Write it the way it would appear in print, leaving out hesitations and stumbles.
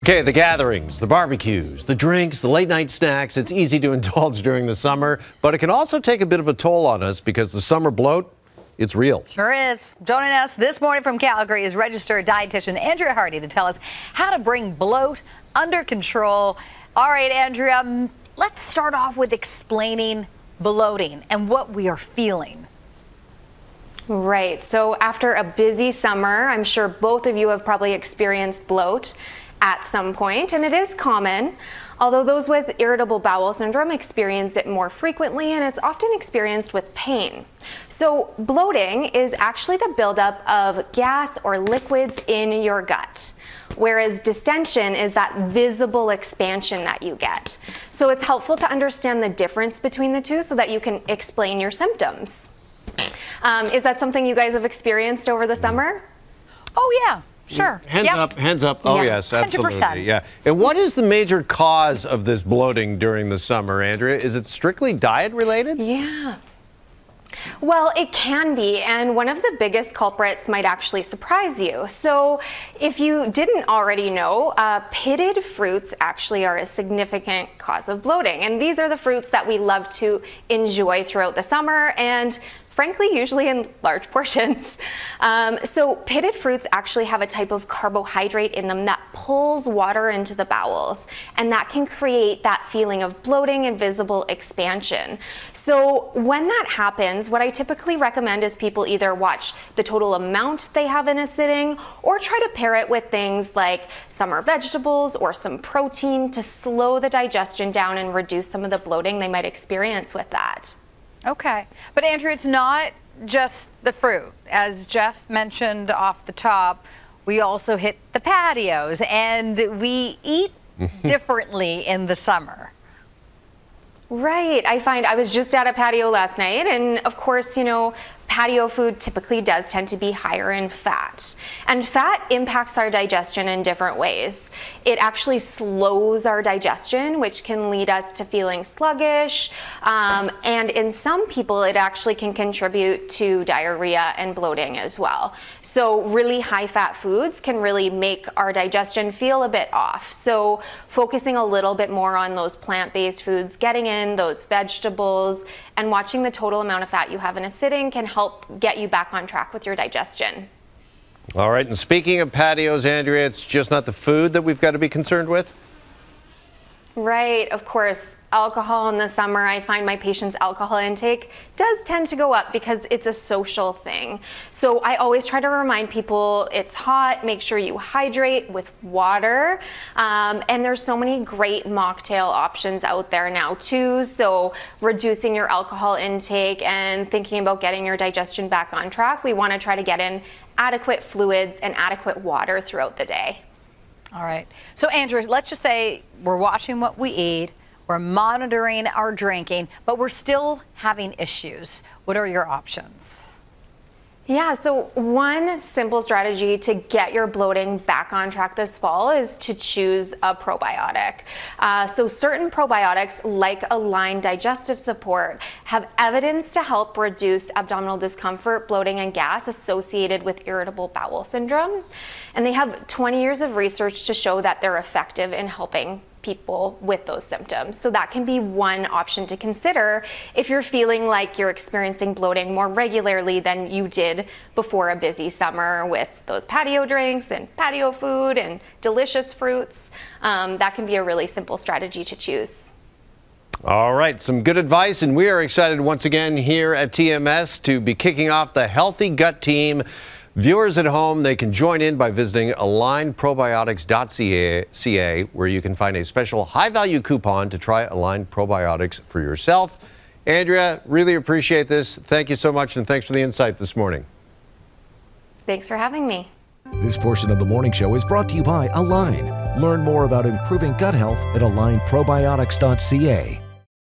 Okay, the gatherings, the barbecues, the drinks, the late night snacks, it's easy to indulge during the summer, but it can also take a bit of a toll on us because the summer bloat, it's real. Sure is. Joining us this morning from Calgary is registered dietitian Andrea Hardy to tell us how to bring bloat under control. All right, Andrea, let's start off with explaining bloating and what we are feeling. Right. So after a busy summer, I'm sure both of you have probably experienced bloat at some point, and it is common, although those with irritable bowel syndrome experience it more frequently, and it's often experienced with pain. So bloating is actually the buildup of gas or liquids in your gut, whereas distension is that visible expansion that you get. So it's helpful to understand the difference between the two so that you can explain your symptoms. Is that something you guys have experienced over the summer? Oh, yeah. Sure. Hands up, hands up. Oh, Yeah. yes, absolutely. 100%. Yeah. And what is the major cause of this bloating during the summer, Andrea? Is it strictly diet related? Yeah. Well, it can be, and one of the biggest culprits might actually surprise you. So if you didn't already know, pitted fruits actually are a significant cause of bloating. And these are the fruits that we love to enjoy throughout the summer, and frankly, usually in large portions. So pitted fruits actually have a type of carbohydrate in them that pulls water into the bowels, and that can create that feeling of bloating and visible expansion. So when that happens, what I typically recommend is people either watch the total amount they have in a sitting or try to pair it with things like summer vegetables or some protein to slow the digestion down and reduce some of the bloating they might experience with that. Okay. But Andrea, it's not just the fruit. As Jeff mentioned off the top, we also hit the patios and we eat differently in the summer. Right. I was just at a patio last night, and of course, you know, patio food typically does tend to be higher in fat. And fat impacts our digestion in different ways. It actually slows our digestion, which can lead us to feeling sluggish. And in some people, it actually can contribute to diarrhea and bloating as well. So really high fat foods can really make our digestion feel a bit off. So focusing a little bit more on those plant-based foods, getting in those vegetables, and watching the total amount of fat you have in a sitting can help get you back on track with your digestion. All right, and speaking of patios, Andrea, it's just not the food that we've got to be concerned with? Right, of course. Alcohol in the summer, I find my patients' alcohol intake does tend to go up because it's a social thing. So I always try to remind people it's hot, make sure you hydrate with water. And there's so many great mocktail options out there now too. So reducing your alcohol intake and thinking about getting your digestion back on track, we want to try to get in adequate fluids and adequate water throughout the day. All right. So Andrea, let's just say we're watching what we eat, we're monitoring our drinking, but we're still having issues. What are your options? Yeah, so one simple strategy to get your bloating back on track this fall is to choose a probiotic. So certain probiotics, like Align Digestive Support, have evidence to help reduce abdominal discomfort, bloating, and gas associated with irritable bowel syndrome. And they have 20 years of research to show that they're effective in helping people with those symptoms. So that can be one option to consider if you're feeling like you're experiencing bloating more regularly than you did before a busy summer with those patio drinks and patio food and delicious fruits. That can be a really simple strategy to choose. All right, some good advice, and we are excited once again here at TMS to be kicking off the Healthy Gut Team. Viewers at home, they can join in by visiting alignprobiotics.ca, where you can find a special high-value coupon to try Align Probiotics for yourself. Andrea, really appreciate this. Thank you so much, and thanks for the insight this morning. Thanks for having me. This portion of the morning show is brought to you by Align. Learn more about improving gut health at alignprobiotics.ca.